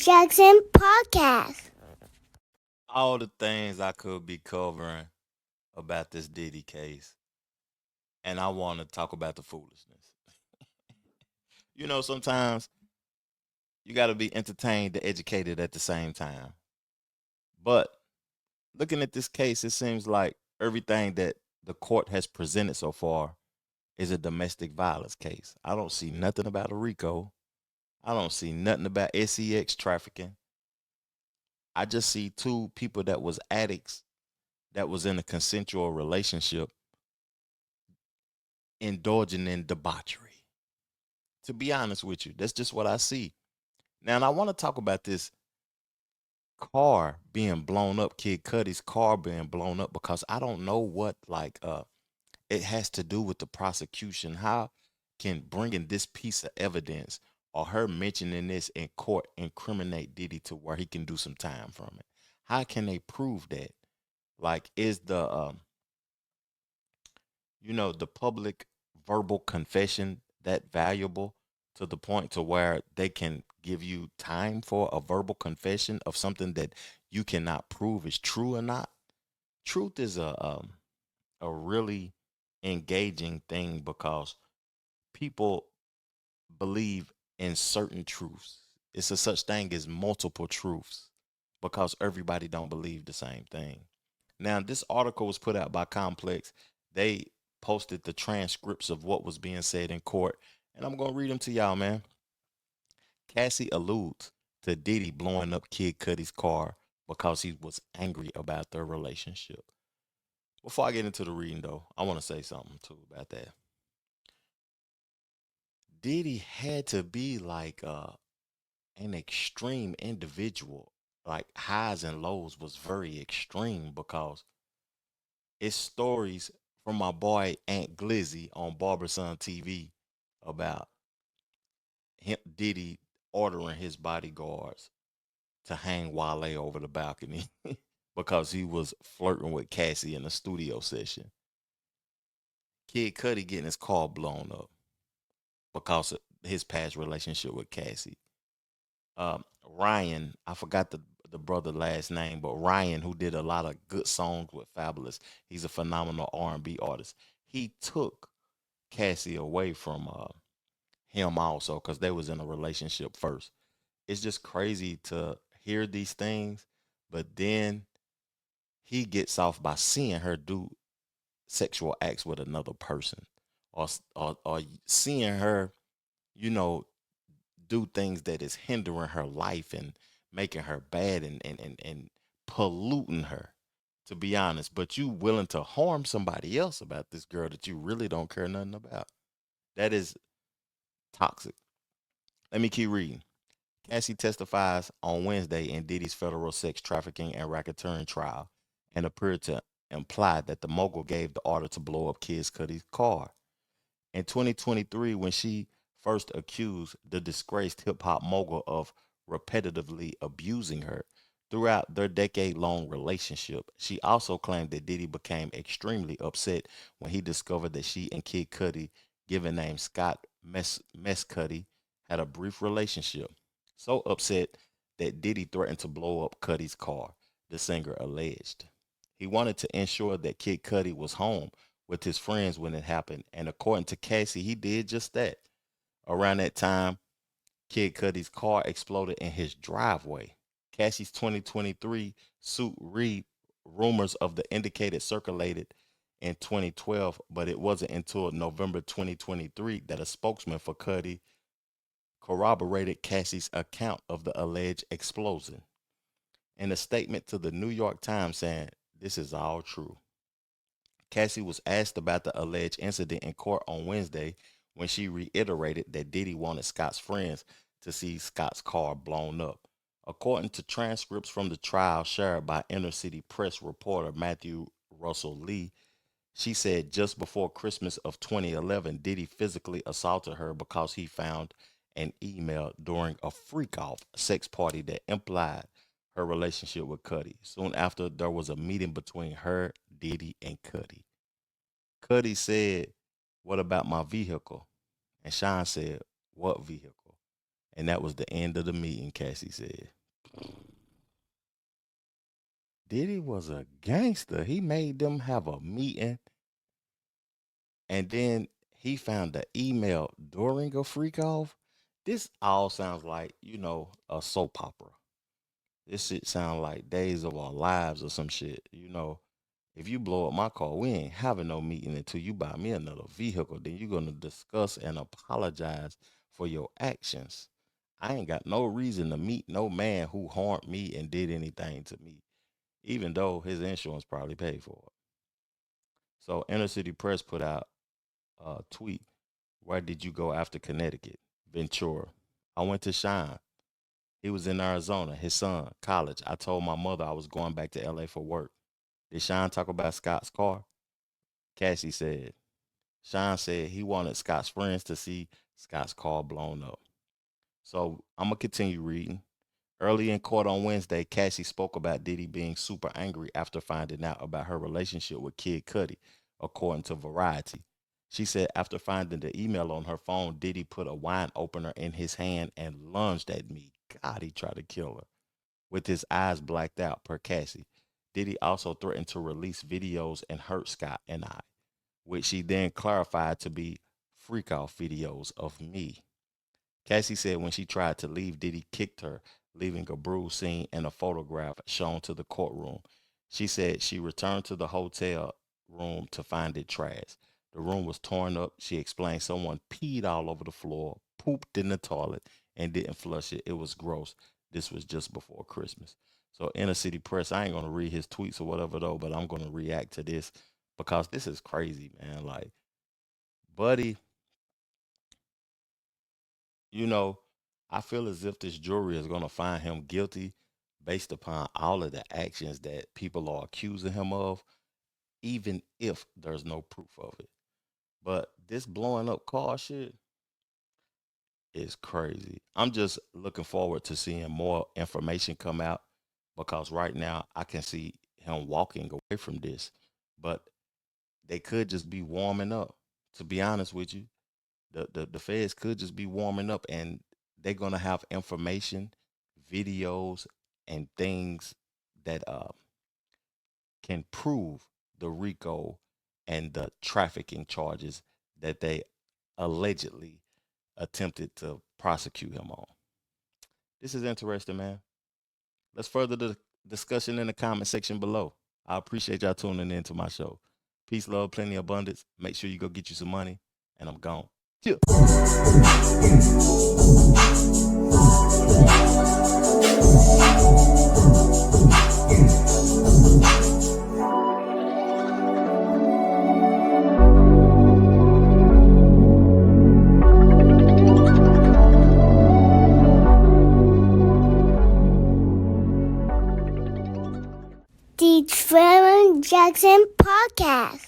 Jackson Podcast. All the things I could be covering about this Diddy case, and I want to talk about the foolishness. Sometimes you got to be entertained and educated at the same time. But looking at this case, it seems like everything that the court has presented so far is a domestic violence case. I don't see nothing about a RICO. I don't see nothing about sex trafficking. I just see two people that was addicts that was in a consensual relationship indulging in debauchery. To be honest with you, that's just what I see. Now, and I want to talk about this car being blown up, Kid Cudi's car being blown up, because I don't know what it has to do with the prosecution. How can bringing this piece of evidence or her mentioning this in court incriminate Diddy to where he can do some time from it? How can they prove that? Like, is the public verbal confession that valuable to the point to where they can give you time for a verbal confession of something that you cannot prove is true or not? Truth is a really engaging thing because people believe in certain truths. It's a such thing as multiple truths because everybody don't believe the same thing. Now, this article was put out by Complex. They posted the transcripts of what was being said in court, and I'm gonna read them to y'all, man. Cassie alludes to Diddy blowing up Kid Cudi's car because he was angry about their relationship. Before I get into the reading, though, I want to say something too about that. Diddy had to be like an extreme individual. Like highs and lows was very extreme because it's stories from my boy Aunt Glizzy on Barberson TV about him Diddy ordering his bodyguards to hang Wale over the balcony because he was flirting with Cassie in a studio session. Kid Cudi getting his car blown up because of his past relationship with Cassie. Ryan, I forgot the brother last name, but Ryan, who did a lot of good songs with Fabulous, he's a phenomenal R&B artist. He took Cassie away from him also because they was in a relationship first. It's just crazy to hear these things, but then he gets off by seeing her do sexual acts with another person, or seeing her, you know, do things that is hindering her life and making her bad and polluting her, to be honest. But you willing to harm somebody else about this girl that you really don't care nothing about. That is toxic. Let me keep reading. Cassie testifies on Wednesday in Diddy's federal sex trafficking and racketeering trial and appeared to imply that the mogul gave the order to blow up Kid Cudi's car. In 2023, when she first accused the disgraced hip hop mogul of repetitively abusing her throughout their decade long relationship, she also claimed that Diddy became extremely upset when he discovered that she and Kid Cudi, given name Scott Mess Cudi, had a brief relationship. So upset that Diddy threatened to blow up Cudi's car, the singer alleged. He wanted to ensure that Kid Cudi was home with his friends when it happened, and according to Cassie, he did just that. Around that time, Kid Cudi's car exploded in his driveway. Cassie's 2023 suit read rumors of the indicated circulated in 2012, but it wasn't until November 2023 that a spokesman for Cudi corroborated Cassie's account of the alleged explosion in a statement to the New York Times saying, "This is all true." Cassie was asked about the alleged incident in court on Wednesday when she reiterated that Diddy wanted Scott's friends to see Scott's car blown up. According to transcripts from the trial shared by Inner City Press reporter Matthew Russell Lee, she said just before Christmas of 2011, Diddy physically assaulted her because he found an email during a freak off sex party that implied her relationship with Cudi. Soon after, there was a meeting between her, Diddy, and Cudi. Cudi said, "What about my vehicle?" And Sean said, "What vehicle?" And that was the end of the meeting, Cassie said. Diddy was a gangster. He made them have a meeting, and then he found the email during a freak off. This all sounds like, a soap opera. This shit sound like Days of Our Lives or some shit. If you blow up my car, we ain't having no meeting until you buy me another vehicle. Then you're gonna discuss and apologize for your actions. I ain't got no reason to meet no man who harmed me and did anything to me, even though his insurance probably paid for it. So Inner City Press put out a tweet. Where did you go after Connecticut? Ventura. I went to Shine. He was in Arizona. His son, college. I told my mother I was going back to LA for work. Did Shine talk about Scott's car? Cassie said. Shine said he wanted Scott's friends to see Scott's car blown up. So I'm going to continue reading. Early in court on Wednesday, Cassie spoke about Diddy being super angry after finding out about her relationship with Kid Cudi, according to Variety. She said after finding the email on her phone, Diddy put a wine opener in his hand and lunged at me. God, he tried to kill her. With his eyes blacked out, per Cassie. Diddy also threatened to release videos and hurt Scott and I, which she then clarified to be freak off videos of me. Cassie said when she tried to leave, Diddy kicked her, leaving a bruise scene and a photograph shown to the courtroom. She said she returned to the hotel room to find it trash. The room was torn up. She explained someone peed all over the floor, pooped in the toilet, and didn't flush it. It was gross. This was just before Christmas. So Inner City Press, I ain't gonna read his tweets or whatever though, but I'm gonna react to this because this is crazy, man. Like, buddy, you know, I feel as if this jury is gonna find him guilty based upon all of the actions that people are accusing him of, even if there's no proof of it. But this blowing up car shit is crazy. I'm just looking forward to seeing more information come out because right now I can see him walking away from this. But they could just be warming up. To be honest with you, the feds could just be warming up and they're gonna have information, videos, and things that can prove the RICO and the trafficking charges that they allegedly attempted to prosecute him on. This is interesting, man. Let's further the discussion in the comment section below. I appreciate y'all tuning in to my show. Peace, love, plenty, abundance. Make sure you go get you some money, and I'm gone. Yeah. The Trevor Jackson Podcast.